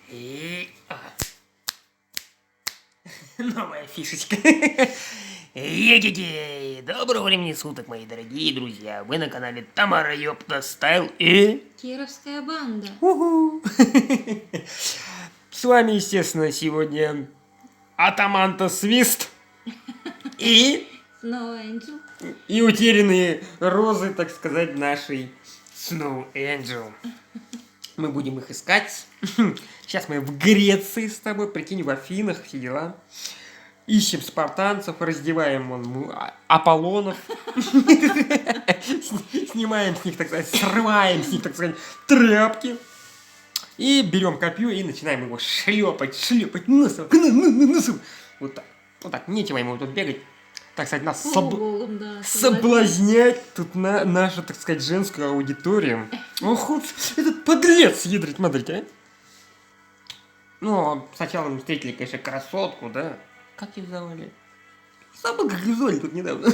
И... Новая фишечка. Егеге! Доброго времени суток, мои дорогие друзья. Вы на канале Тамара Ёпта Стайл и... Кировская банда. Уху. С вами, естественно, сегодня Атаманта Свист и... Снова Энджел. И утерянные розы, так сказать, нашей Snow Angel. Мы будем их искать. Сейчас мы в Греции с тобой, прикинь, в Афинах, все дела. Ищем спартанцев, раздеваем Аполлонов. Снимаем с них, так сказать, срываем с них, так сказать, тряпки. И берем копье и начинаем его шлепать носом. Вот так. Вот так. Нечего ему тут бегать. Так сказать, нас соблазнять тут нашу, так сказать, женскую аудиторию. Ох, этот подлец ядрить, смотрите, а. Ну, сначала мы встретили, конечно, красотку, да? Как ее звали? Забыл, как ее звали тут недавно.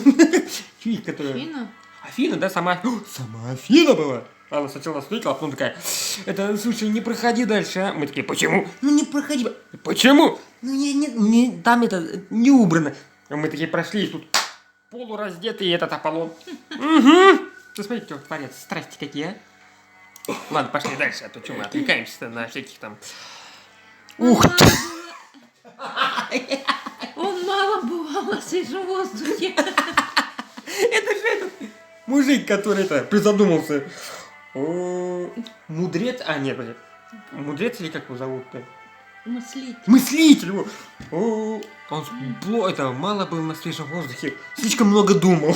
Чувик, которая... Афина? Афина, да, сама Афина была. Она сначала встретила, а потом такая: это, слушай, не проходи дальше, а? Мы такие: почему? Ну не проходи. Почему? Ну не, там это не убрано. А мы такие прошли, и тут полураздетый этот Аполлон. Угу. Ты смотри, что творец, страсти какие, а? Ладно, пошли дальше, а то что мы отвлекаемся на всяких там... Ух ты! Он мало бывал на свежем воздухе. Это же этот мужик, который-то призадумался. Мудрец? А, нет, блин. Мудрец или как его зовут-то? Мыслитель. Мыслитель! Он мало был на свежем воздухе. Слишком много думал.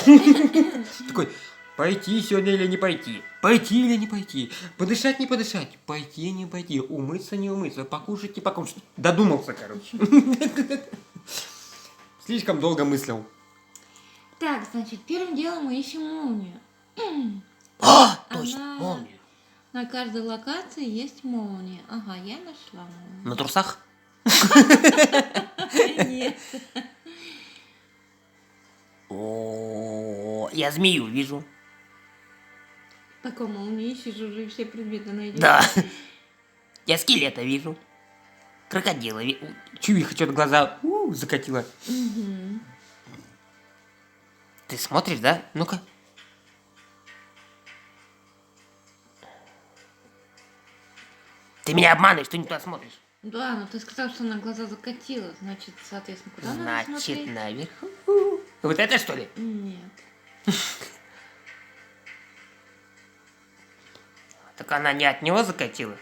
Такой: пойти сегодня или не пойти? Пойти или не пойти? Подышать, не подышать? Пойти, не пойти? Умыться, не умыться? Покушать, не покушать? Додумался, короче. Слишком долго мыслил. Так, значит, первым делом мы ищем молнию. Точно, молнию. На каждой локации есть молния. Ага, я нашла молнию. На трусах? Нет. О, я змею вижу. Такой молнии ищешь, уже все предметы найдешь. Да. Я скелета вижу. Крокодила вижу. Чувиха что-то глаза закатила. Угу. Ты смотришь, да? Ну-ка. Ты меня обманываешь, ты не туда смотришь. Да, но ты сказал, что она глаза закатила. Значит, соответственно, куда надо Значит, смотреть? наверху. Вот это что ли? Нет. Так она не от него закатила?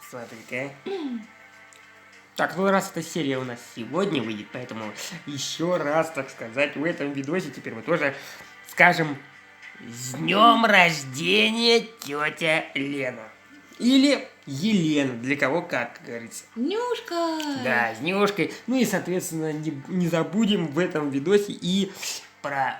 Смотри-ка. Так, ну раз эта серия у нас сегодня выйдет, поэтому еще раз, так сказать, в этом видосе теперь мы тоже скажем: с днем рождения, тетя Лена. Или Елена, для кого как говорится. Нюшка! Да, с Нюшкой. Ну и, соответственно, не забудем в этом видосе и про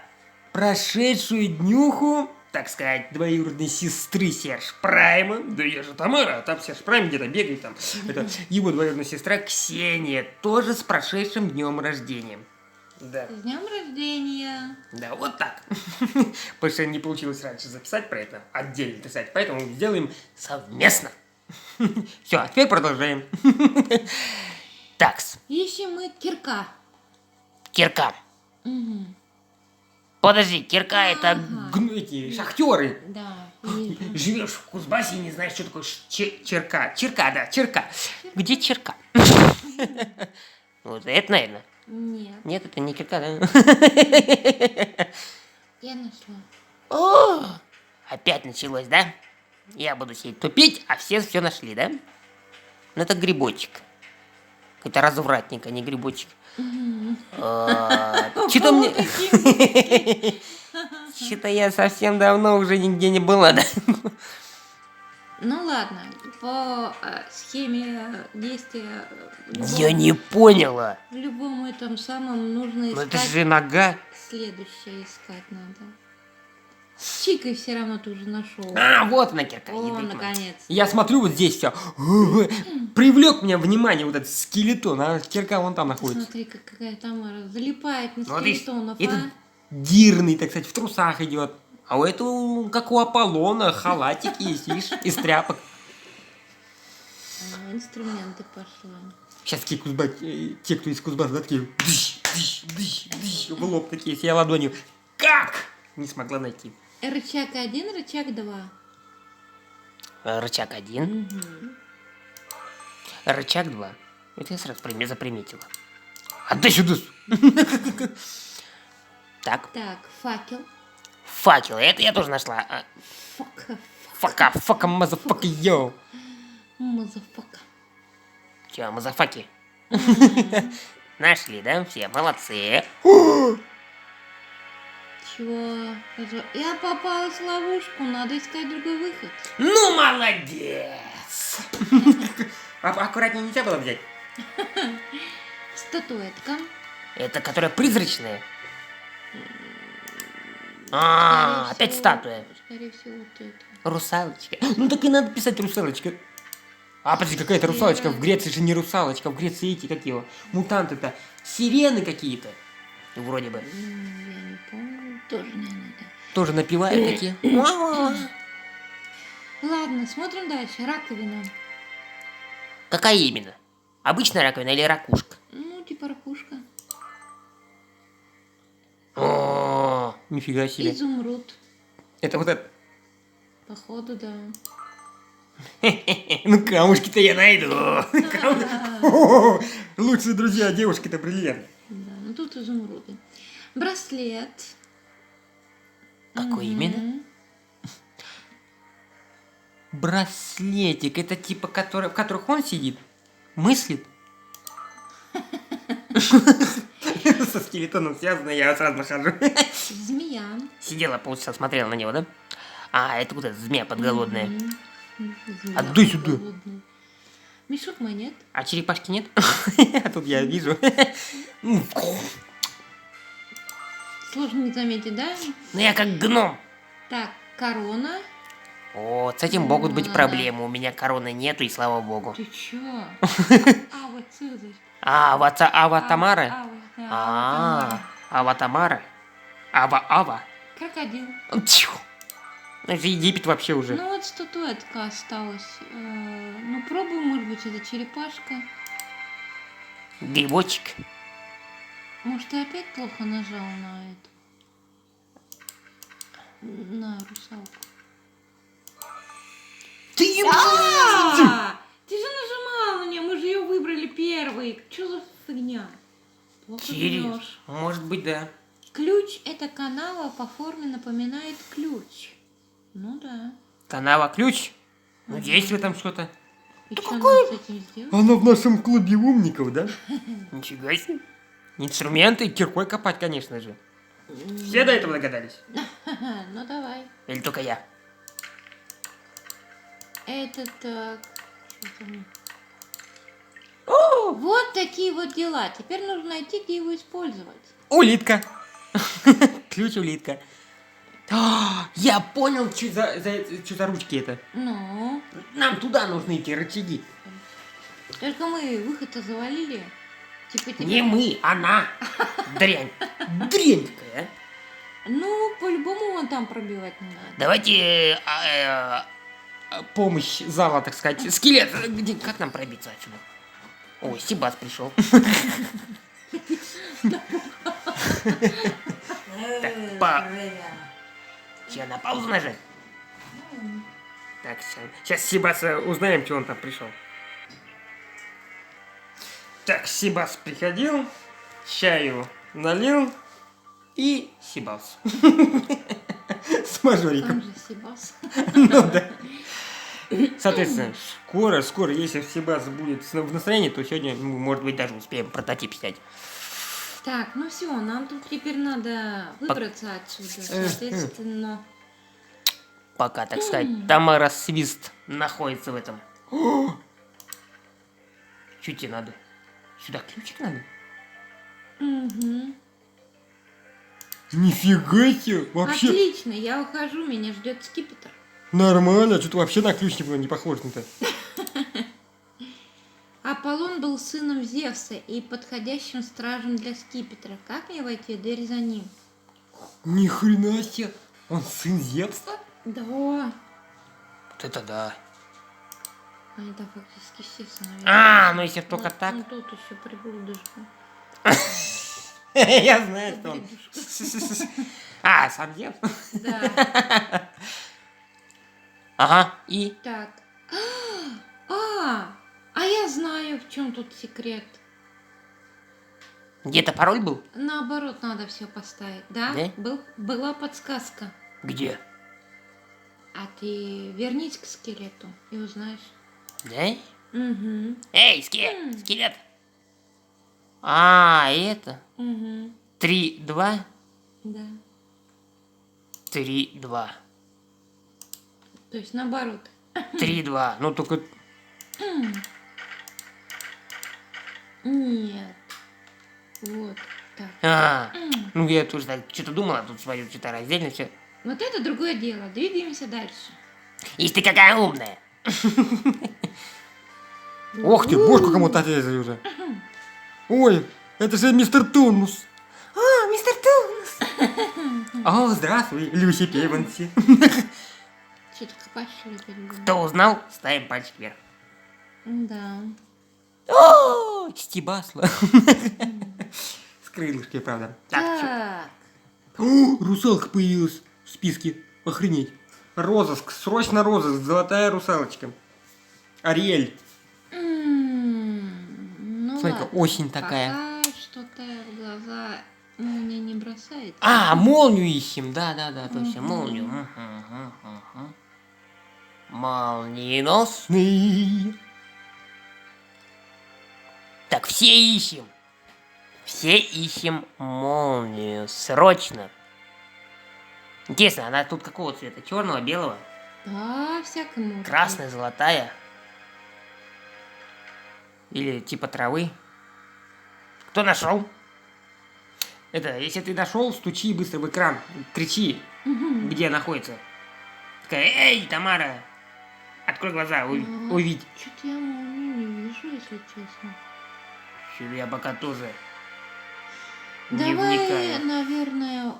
прошедшую днюху, так сказать, двоюродной сестры Серж Прайма. Да я же Тамара, а там Серж Прайм где-то бегает там. Это его двоюродная сестра Ксения, тоже с прошедшим днем рождения. Да. С днем рождения! Да, вот так. Потому что не получилось раньше записать про это, отдельно писать, поэтому сделаем совместно. Все, а теперь продолжаем. Такс. Ищем мы кирка. Кирка. Угу. Подожди, кирка это Ага. эти шахтеры. Да, вижу. Живешь в Кузбассе и не знаешь, что такое черка. Черка, да, черка. Где черка? Вот это, наверное. Нет, Нет, это не кирка, да? я нашла. О, опять началось, да? Я буду сидеть тупить, а все нашли, да? Ну это грибочек. Какой-то развратник, а не грибочек. Что-то мне... Что-то я совсем давно уже нигде не была, да? Ну ладно, по схеме действия Я не поняла. в любом этом самом нужно Ну это искать. же нога. Следующее искать надо. С Чикой все равно ты уже нашел. А, вот она кирка. О, ядрить мать. наконец. Я смотрю вот здесь все. Привлек меня внимание вот этот скелетон, а кирка вон там находится. Смотри, какая Тамара залипает на Ну, вот видишь, скелетонов, этот дирный, так сказать, в трусах идет. А у этого, как у Аполлона, халатик есть, видишь, из тряпок. Инструменты пошла. Сейчас те, кто из Кузбасса, да, такие дыщ, дыщ, дыщ, дыщ, в лоб такие, я ладонью. Как? Не смогла найти. Рычаг 1, рычаг 2. Рычаг 1, рычаг 2. Это я сразу заприметила. Отдай сюда. Так, Так, факел. факел, это я тоже нашла. Фака, мазафака, йоу. Мазафака. Че, мазафаки? Нашли, да? Все, молодцы. Чего? Я попалась в ловушку, надо искать другой выход. Ну, молодец. Аккуратнее нельзя было взять? Статуэтка. Это которая призрачная? Скорее Опять всего- статуя. Скорее всего, вот это. Русалочка. Ну так и надо писать русалочка. Подожди, какая-то русалочка. В Греции же не русалочка. В Греции эти какие? Мутанты-то. Сирены какие-то. Вроде бы. Я не помню. Тоже не надо. Тоже напевают такие. Ладно, смотрим дальше. Раковина. Какая именно? Обычная раковина или ракушка? Ну, типа ракушка. О, нифига себе. Изумруд. Это вот это. Походу, да. Ну, камушки-то я найду. О, лучшие друзья девушки-то бриллиант. Да, ну тут изумруды. Браслет. Какой именно? Браслетик. Это типа, в которых он сидит? Мыслит? Со скелетоном связано, я сразу нахожу. Змея. Сидела полчаса, смотрела на него, да? Это вот эта змея подголодная. Змея Отдай сюда. голодная. Мешок монет. А черепашки нет? А тут я вижу. Сложно не заметить, да? Ну я как гном. Так, корона. О, с этим могут быть Да. проблемы. У меня короны нету, и слава богу. Ты чё? Ава Цезарь. Ава Тамара? Ава, да, Ава Ава Тамара? Ава. Тамара. Крокодил. Тьфу. Это Египет вообще уже. Ну вот статуэтка осталась. Ну пробуем, может быть, это черепашка. Грибочек. Может, ты опять плохо нажал на это? На русалку. Ты Ты же нажимал на нее, мы же ее выбрали первой. Что за фигня? Плохо Интересно. жмешь. Может быть, да. Ключ это канава по форме напоминает ключ. Ну да. Канава ключ? Ну, есть в этом что-то. И что нам с этим сделать? Она в нашем клубе умников, да? Нифига себе. Инструменты, киркой копать, конечно же. Все до этого догадались? Ну давай. Или только я? Это так. Что там? Вот такие вот дела. Теперь нужно найти, где его использовать. Улитка. Ключ-улитка. Я понял, что за ручки это. Ну, Нам туда нужны эти рычаги. только мы выход-то завалили. Типа теперь... Не мы, она. Дрянь. Дрянь такая, а. Ну, по-любому вон там пробивать не надо. Давайте помощь зала, так сказать. Скелет. Как нам пробиться отсюда? Ой, Сибас пришел. Так, Че, на паузу нажать? Так, сейчас Сибаса узнаем, что он там пришел. Так, Сибас приходил, чаю налил и Сибас. С мажориком. Там же Сибас. Ну да. Соответственно, скоро, если Сибас будет в настроении, то сегодня, может быть, даже успеем прототип снять. Так, ну все, нам тут теперь надо выбраться отсюда. Соответственно, Пока, так сказать, Тамара Свист находится в этом. Чуть тебе надо? Сюда ключик надо? угу. Нифига себе! Вообще Отлично, я ухожу, меня ждет скипетр. нормально, что-то вообще на ключ не похож на-то. Аполлон был сыном Зевса и подходящим стражем для скипетра. Как мне войти в дверь за ним? Ни хрена себе! Он сын Зевса? Да. Вот это да. Они там фактически все сыновья. А, ну если только Ну, так. Ну тут еще приблудышка. Я знаю, что он. Приблудышка. А, сам Зевс? Да. Ага, и? Так. А я знаю, в чем тут секрет. Где-то пароль был? Наоборот, надо все поставить, да? Да? Была подсказка. Где? А ты вернись к скелету и узнаешь. Да? Угу. Эй, скелет! А, это? Угу. 3, 2? Да. 3, 2. То есть наоборот. 3, 2. Ну только... Нет. Вот так. А, ну я тоже так что-то думала, тут смотрю, что-то раздельно все. Вот это другое дело. Двигаемся дальше. Ишь ты какая умная. Ох ты, бошку кому-то отрезали уже. Ой, это же мистер Тунус. А, мистер Тунус. О, здравствуй, Люси Певанси. Что-то пошли перейдем. Кто узнал, ставим пальчик вверх. Да. О, Чтибасла. С крылышки, правда. Так, чё? Так. О, русалка появилась в списке. Охренеть. Розыск, срочно розыск, золотая русалочка. Ариэль. Ну Смотри-ка, ладно. осень такая. Пока что-то в глаза молния не бросает. А, молнию ищем. Да, точно, Мгм. молнию. Молниеносный. Так, все ищем. Все ищем молнию. Срочно. Интересно, она тут какого цвета? Черного, белого? Да, всякому. Красная, золотая? Или типа травы? Кто нашел? Это, если ты нашел, стучи быстро в экран. Кричи, где находится. Такая, эй, Тамара, открой глаза, увидь. Что-то я молнию не вижу, если честно. Я пока тоже не Давай, вникаю. наверное,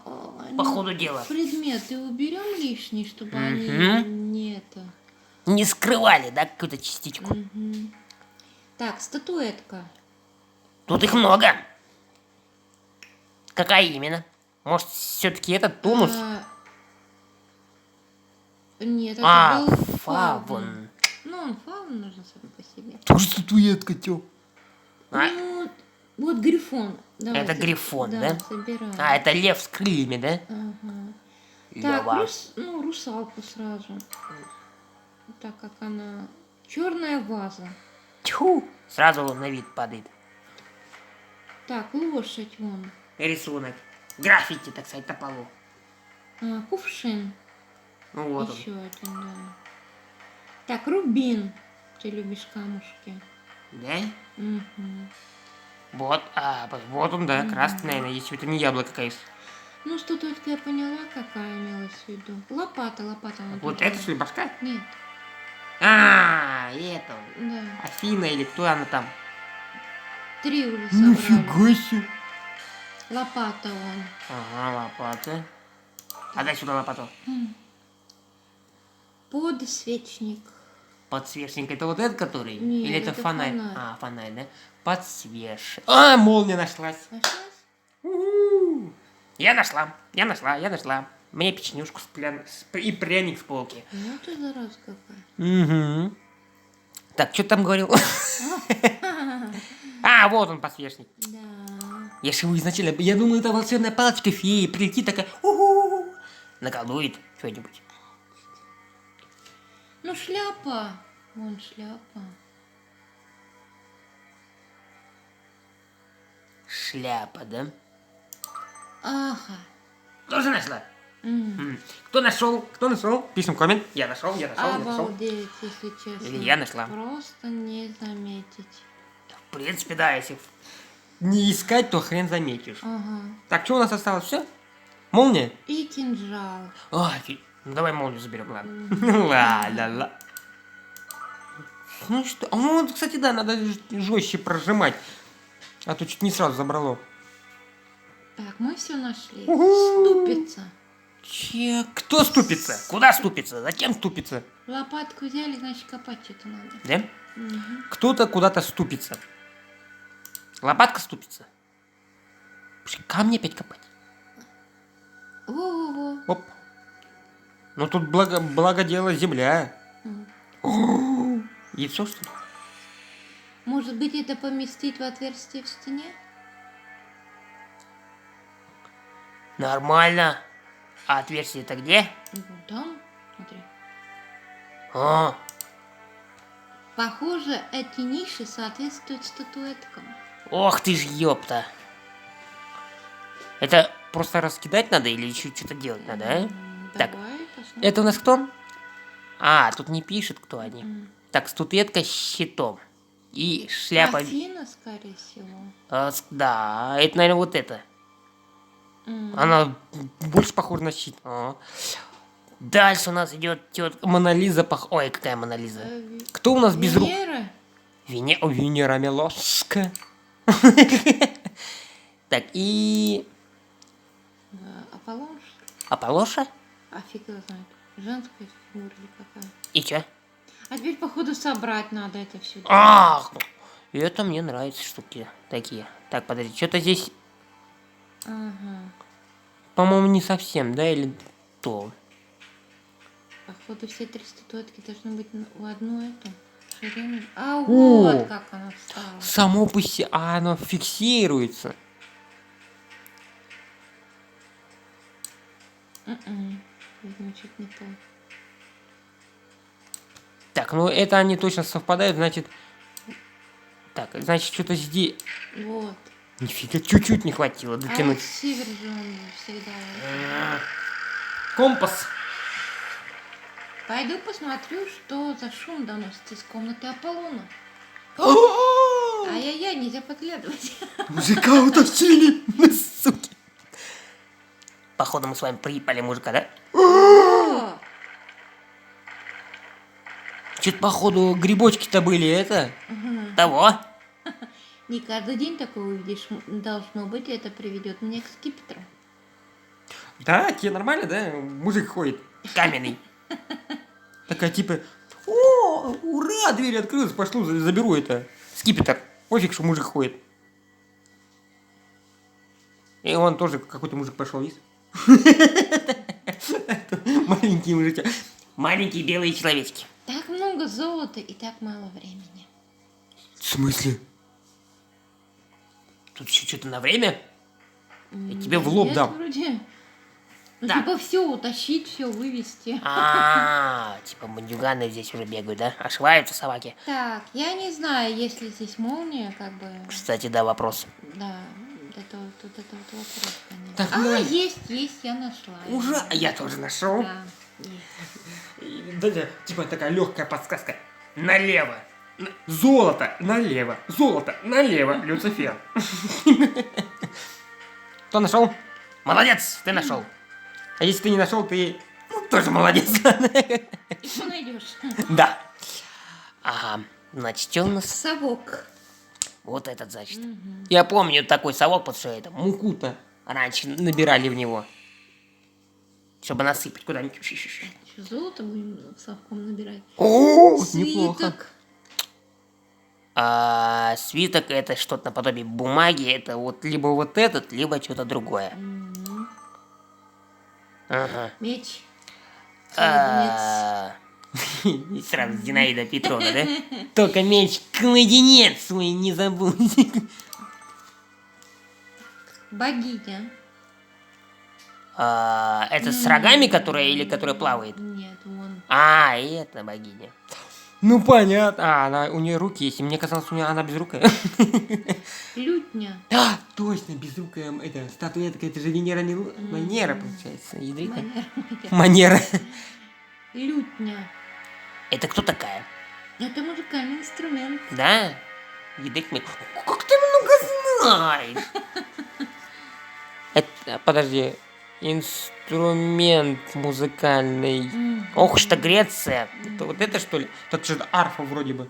По ходу дела. предметы уберем лишние, чтобы Мгм. они не это. Не скрывали, да, какую-то частичку? Мгм. Так, статуэтка. Тут их много. Какая именно? Может, все-таки этот Тунус? Нет, это А, был фавн. Ну, он фавн нужен сам по себе. Тоже статуэтка, тё. А, Ну, вот грифон. Давай, это грифон, да? собираем. А, это лев с крыльями, да? Ага. Так, Лева. русалку сразу. Так как она... Черная ваза. Тьфу, сразу на вид падает. Так, лошадь вон. Рисунок. Граффити, так сказать, на полу. Кувшин. Ну вот он. Еще один, да. Так, рубин. Ты любишь камушки. Да? Мгм. Вот, вот он, да, Мгм. красный, наверное, если это не яблоко, конечно. Ну, что только я поняла, какая имелась в виду. Лопата. Она Вот другая. это что ли башка? Нет, А, это он. да. Афина или кто она там? 3 уже собрали. себе. Лопата вон. Ага, лопата. А дай сюда лопату. Подсвечник. Подсвечник, это вот этот который? Нет, Или это это фонарь? фонарь. А, фонарь, да? Подсвечник. А, молния нашлась. Нашлась? У-у-у. Я нашла. Мне печенюшку и пряник с полки. Ну ты зараза какая. Угу. Так, что ты там говорил? А, вот он, подсвечник. Да. Я же его изначально... Я думал, это волшебная палочка феи. Прилетит такая... У-ху, наколдует что-нибудь. Ну шляпа. Вон шляпа. Шляпа, да? Ага. Тоже нашла? М. Кто нашел? Пишем коммент. Я нашел. Обалдеть, если честно. Или я нашла. Просто не заметить. В принципе, да, если не искать, то хрен заметишь. Ага. Так, что у нас осталось? Все? Молния? И кинжал. Ну давай молнию заберем, ладно. Ла-ла-ла. Ну что? Ну, кстати, да, надо жестче прожимать. А то чуть не сразу забрало. Так, мы все нашли. Уху. Ступица. Кто ступится? Куда ступится? Зачем ступится? Лопатку взяли, значит копать что-то надо. Да? Мгм. Кто-то куда-то ступится. Лопатка ступится. Камни опять копать. Во-во-во. Оп. Ну тут благо дело земля. М. Яйцо, что ли? Может быть, это поместить в отверстие в стене? Нормально. А отверстие-то где? Ну, там, смотри. А, Похоже, эти ниши соответствуют статуэткам. ох ты ж ёпта. Это просто раскидать надо или еще что-то делать надо, а? Так. Давай посмотрим. Это у нас кто? А, тут не пишет, кто они. М. Так, статуэтка с щитом. И шляпа... Афина, скорее всего. Да, это, наверное, вот это. М. Она больше похожа на щит. А. Дальше у нас идет тетка Мона Лиза. Ой, какая Мона Лиза. Кто у нас без рук? Венера? Венера Милошка. Так, и... Аполлон, что ли? Аполлоша? А фиг его знает. Женская фигура или какая? И чё? А теперь, походу, собрать надо это все. Ах! Это мне нравятся штуки такие. Так, подожди, что-то здесь, Ага. по-моему, не совсем, да, или то. Походу, все три статуэтки должны быть в одну эту ширину. А О! вот как она встала. Само по себе, а оно фиксируется. Видимо, что-то не то. Так, ну это они точно совпадают, значит... Так, значит, что-то здесь... Вот. Нифига, чуть-чуть не хватило А вот дотянуть. север же он всегда. Компас. Пойду посмотрю, что за шум доносится из комнаты Аполлона. Ай-яй-яй, нельзя подглядывать. Мужика утащили, суки. Походу мы с вами приипали мужика, да? О, Чё-то, походу, грибочки-то были, это... Того. не каждый день такое увидишь. Должно быть, это приведет меня к скипетру. Да, тебе нормально, да? Мужик ходит, каменный. Такая типа, о, ура, дверь открылась, пошло, заберу это. Скипетр. Пофиг, что мужик ходит. И он тоже, какой-то мужик пошел, есть? Маленькие мужики. Маленькие белые человечки. Так много золота и так мало времени. В смысле? Тут еще что-то на время? Я тебе в лоб Нет, дам. Вроде. Ну, Так. типа все утащить, все вывести. Типа бандюганы здесь уже бегают, да? Ошиваются собаки. Так, я не знаю, есть ли здесь молния, как бы. Кстати, да, вопрос. Да, это вот вопрос, конечно. Так, ну, есть, я нашла. Уже? Я тоже нашел. Да, есть. Да, типа такая легкая подсказка. Налево. Золото налево. Золото налево. Люцифер. Кто нашел? Молодец, ты нашел. А если ты не нашел, ты тоже молодец. И что найдешь? Да. Ага. Значит, что у нас? Совок. Вот этот, значит. Я помню такой совок, потому что это муку-то раньше набирали в него. Чтобы насыпать куда-нибудь. Что, золото будем совком набирать? О, неплохо. Свиток. А свиток это что-то наподобие бумаги. Это вот либо вот этот, либо что-то другое. Мгм. Ага. Меч. Кладенец. И сразу Зинаида Петровна, да? Только меч кладенец свой не забудь. Богиня. Это с рогами, которая или которая плавает? Нет, вон. А, и это богиня. Ну понятно. Она, у нее руки есть. И мне казалось, у нее она безрукая. Лютня. А, точно, безрукая. Это статуэтка, это же Венера Манера, получается. Ядрит. Манера. Лютня. Это кто такая? Это музыкальный инструмент. Да? Ядрит. Как ты много знаешь? Это, подожди. Инструмент музыкальный. Ох уж-то Греция. Это вот это что ли? Так что-то арфа вроде бы.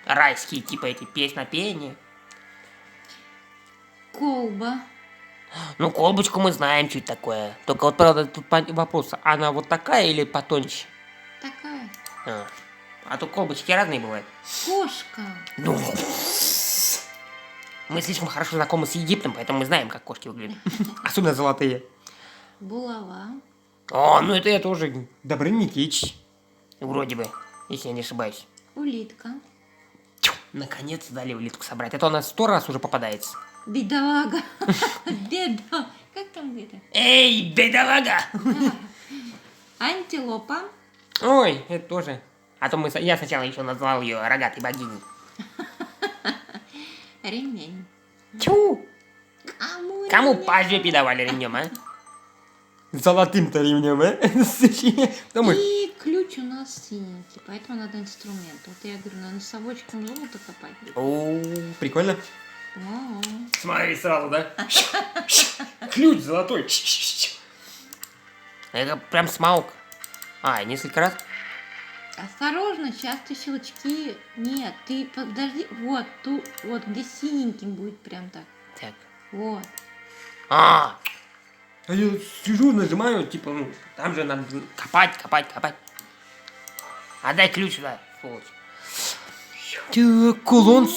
Райские типа эти песни-пения. Колба. Ну, колбочку мы знаем, что это такое. Только вот, правда, тут вопрос, она вот такая или потоньше? Такая. А то колбочки разные бывают. Кошка. Ну, мы слишком хорошо знакомы с Египтом, поэтому мы знаем, как кошки выглядят. Особенно золотые. Булава. О, ну это я тоже Добрын Никитич. Вроде бы, если я не ошибаюсь. Улитка. Тьфу, наконец дали улитку собрать. А то она 100 раз уже попадается. Бедолага. Беда. Как там где-то? Эй, бедолага! Антилопа. Ой, это тоже. А то я сначала еще назвал ее рогатой богиней. Ремень. Тьфу! Кому ремень? по жопе давали ремнем, а? Золотым-то ремнем, а? И ключ у нас синенький, поэтому надо инструмент. Вот я говорю, надо совочком золото копать. О, прикольно. О. Смотри сразу, да? Ключ золотой. Это прям смаук. Несколько раз. Осторожно, часто щелчки. Нет, ты подожди. Вот, тут, вот где синеньким будет прям так. Так. Вот. А я сижу, нажимаю, типа, ну, там же надо копать. Отдай ключ сюда, сволочь. Так, кулон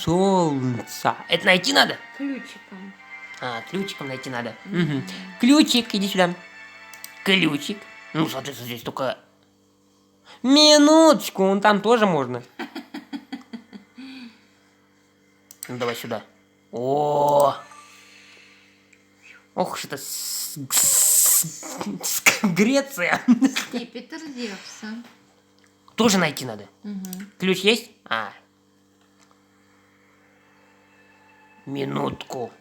солнца. Это найти надо? Ключиком. Ключиком найти надо. Угу. Ключик, иди сюда. Ключик. Ну, соответственно, здесь только... Минуточку, он там тоже можно. Ну, давай сюда. О! Ох, что-то... Греция. Скипетр Зевса. Тоже найти надо. Угу. Ключ есть? Минутку.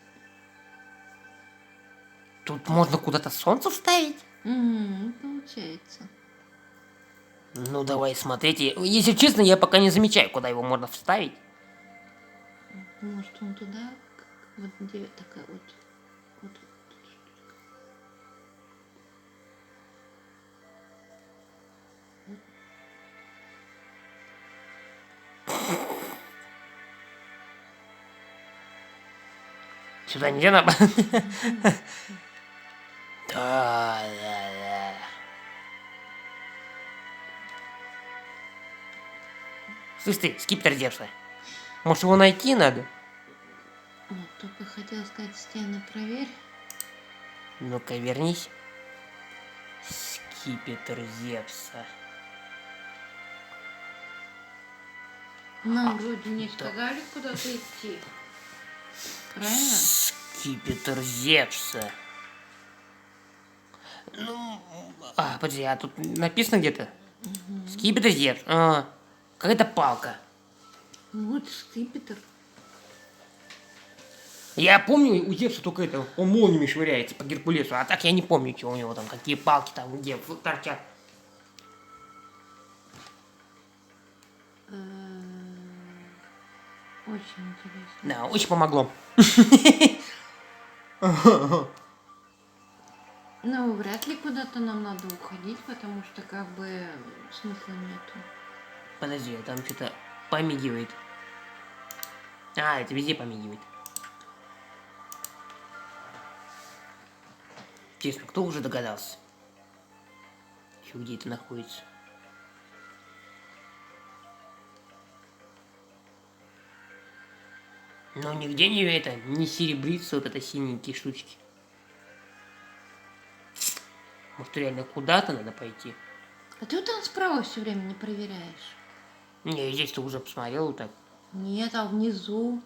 Тут можно куда-то солнце вставить? Угу, получается. Ну, давай смотрите. Если честно, я пока не замечаю, куда его можно вставить. Может, он туда, вот где такая вот. Сюда нельзя на... Да. Слышь ты, скипетр Зевса. Может, его найти надо? Вот, только хотела сказать, стены проверь. Ну-ка, вернись. Скипетр Зевса. Нам вроде не сказали, куда-то идти. Правильно? Скипетр Зевса. Ну, подожди, а тут написано где-то? Скипетр Зевса. Какая-то палка. Вот скипетр. Я помню, у Зевса только это, он молниями швыряется по Геркулесу, а так я не помню, что у него там, какие палки там, где торчат. Очень интересно. Да, очень помогло. Ну, вряд ли куда-то нам надо уходить, потому что как бы смысла нету. Подожди, там что-то помигивает. Это везде помигивает. Честно, кто уже догадался? Где это находится? Но нигде не серебрится вот это синенькие штучки. Может, реально куда-то надо пойти? А ты вот там справа все время не проверяешь? Не, здесь-то уже посмотрел вот так. Нет, а внизу.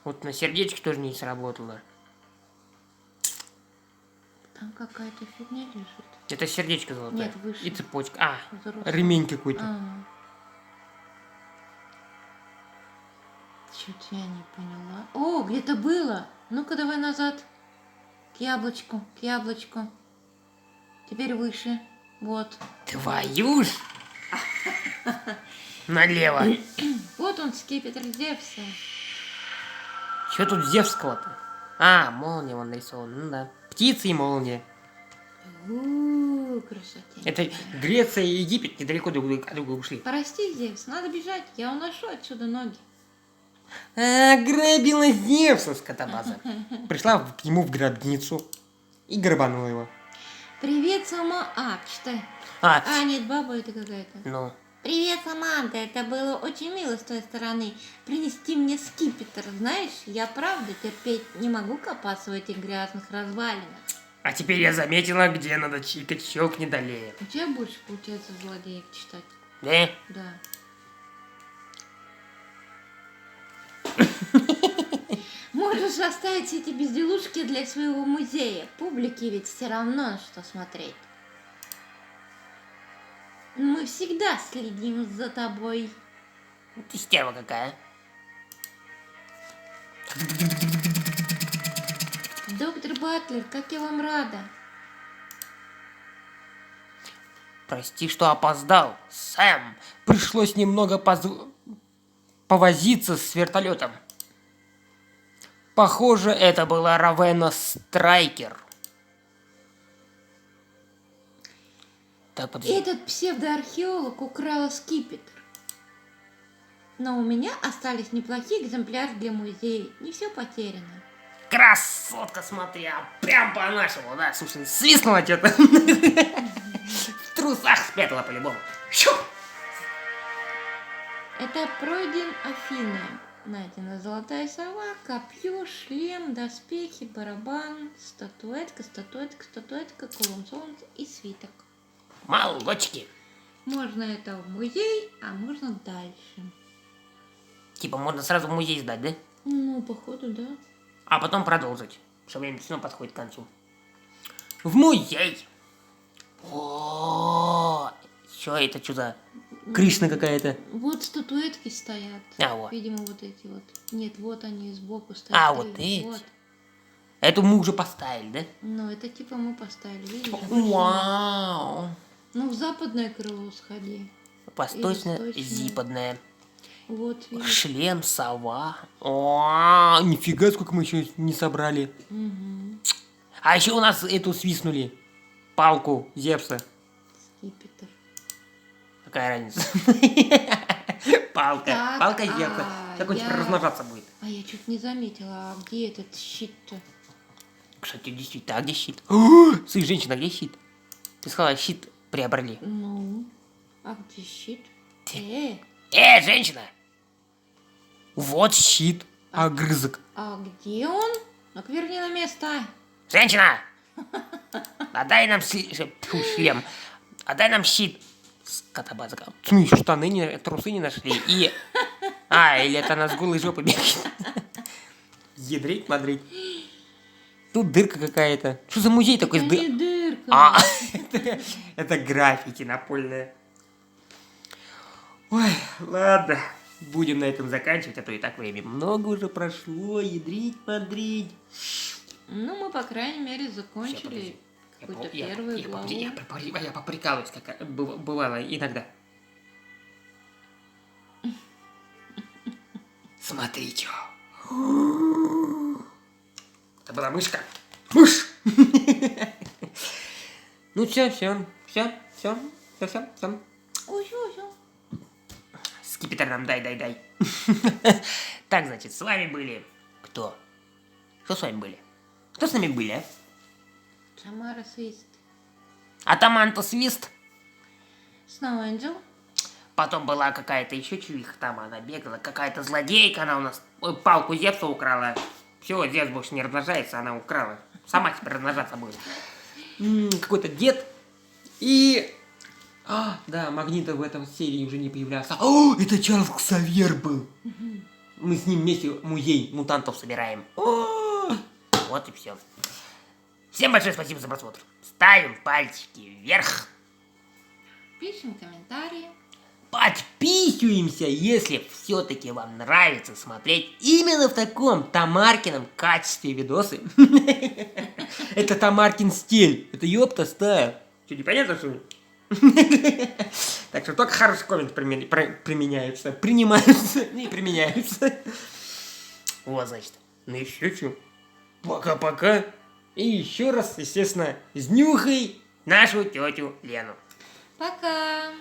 Вот на сердечке тоже не сработало. Там какая-то фигня лежит. Это сердечко золотое. Нет, выше. И цепочка. Взрослая. Ремень какой-то. Чуть я не поняла. О, где-то было. Ну-ка, давай назад. К яблочку, к яблочку. Теперь выше. Вот. Твою ж! Налево. Вот он, скипетр Зевса. Что тут Зевского-то? Молния вон нарисована. Ну да. Птица и молния. Красота. Это Греция и Египет недалеко друг от друга ушли. Прости, Зевс, надо бежать. Я уношу отсюда ноги. Ограбила Зевса, скотобаза. Пришла к нему в гробницу и грабанула его. Привет, сама. Читай. А, Нет, баба это какая-то. ну, Привет, Саманта. Это было очень мило с твоей стороны принести мне скипетр. Знаешь, я правда терпеть не могу копаться в этих грязных развалинах. а теперь я заметила, где надо чикать, щелкни далее. У тебя больше получается злодеек читать. Да? Да. Можешь оставить эти безделушки для своего музея. Публике ведь все равно, что смотреть. Мы всегда следим за тобой. Ты стерва какая. Доктор Батлер, как я вам рада. Прости, что опоздал, Сэм. Пришлось немного повозиться с вертолетом. Похоже, это была Равена Страйкер. Так, подожди. Этот псевдоархеолог украл скипетр. Но у меня остались неплохие экземпляры для музея. Не все потеряно. Красотка, смотри, прям по-нашему, да? Слушай, свистнула что-то. В трусах спрятала по-любому. Это пройден Афины. Найдена золотая сова, копье, шлем, доспехи, барабан, статуэтка, кулон солнца и свиток. Молодчики. Можно это в музей, а можно дальше. Типа можно сразу в музей сдать, да? Ну, походу, да. А потом продолжить, что время все равно подходит к концу. В музей. О, что это, что за Кришна какая-то? Вот статуэтки стоят. Вот. Видимо, вот эти вот. Нет, вот они сбоку стоят. Вот эти? Вот. Эту мы уже поставили, да? Ну, это типа мы поставили, видишь? Вау. Ну, в западное крыло сходи. Восточно-западная. Вот, видишь. Шлем, сова. О, нифига, сколько мы еще не собрали. Угу. А еще у нас эту свистнули. Палку Зевса. Скипетр. Какая разница? Палка. Так, Палка Зевса. Как он теперь размножаться будет? А я чуть не заметила, а где этот щит-то? Кстати, действительно, а где щит? Слышь, женщина, где щит? Ты сказала, щит приобрели. Ну, а где щит? Женщина! Вот щит, огрызок. А где он? Ну-ка, верни на место. Женщина! Отдай нам шлем. Отдай нам щит. Скотобаза. Ну, еще штаны, трусы не нашли. И... или это она с голой жопой бегает. Ядрить, смотреть. Тут дырка какая-то. Что за музей такой с Это не дыркой? дырка. Это граффити напольное. Ой, ладно. Будем на этом заканчивать, а то и так время много уже прошло. Ядрить, подрить. Ну, мы, по крайней мере, закончили какую-то первую главу. Я поприкалываюсь, как бывало иногда. Смотри, чё. Это была мышка. Мышь! Ну все. Ой, всё. Скипетр нам дай. Так, значит, с вами были... Кто? Что с вами были? Кто с нами были, а? Самара Свист. Атаманта Свист. Снова Энджел. Потом была какая-то еще чувиха там, она бегала. Какая-то злодейка, она у нас палку Зевса украла. Все, Зевс больше не размножается, она украла. Сама теперь размножаться будет. Какой-то дед. И... да, Магнита в этом серии уже не появлялся. Это Чарльз Ксавьер был. Мы с ним вместе музей мутантов собираем. Вот и все. Всем большое спасибо за просмотр. Ставим пальчики вверх. Пишем комментарии. Подписываемся, если все-таки вам нравится смотреть именно в таком Тамаркином качестве видосы. Это Тамаркин стиль. Это ёпта стайл. Что, непонятно, что ли? Так что только хороший коммент применяются. Принимаются и применяются. Вот, значит. Ну и все, что. Пока-пока. И еще раз, естественно, снюхай нашу тетю Лену. Пока.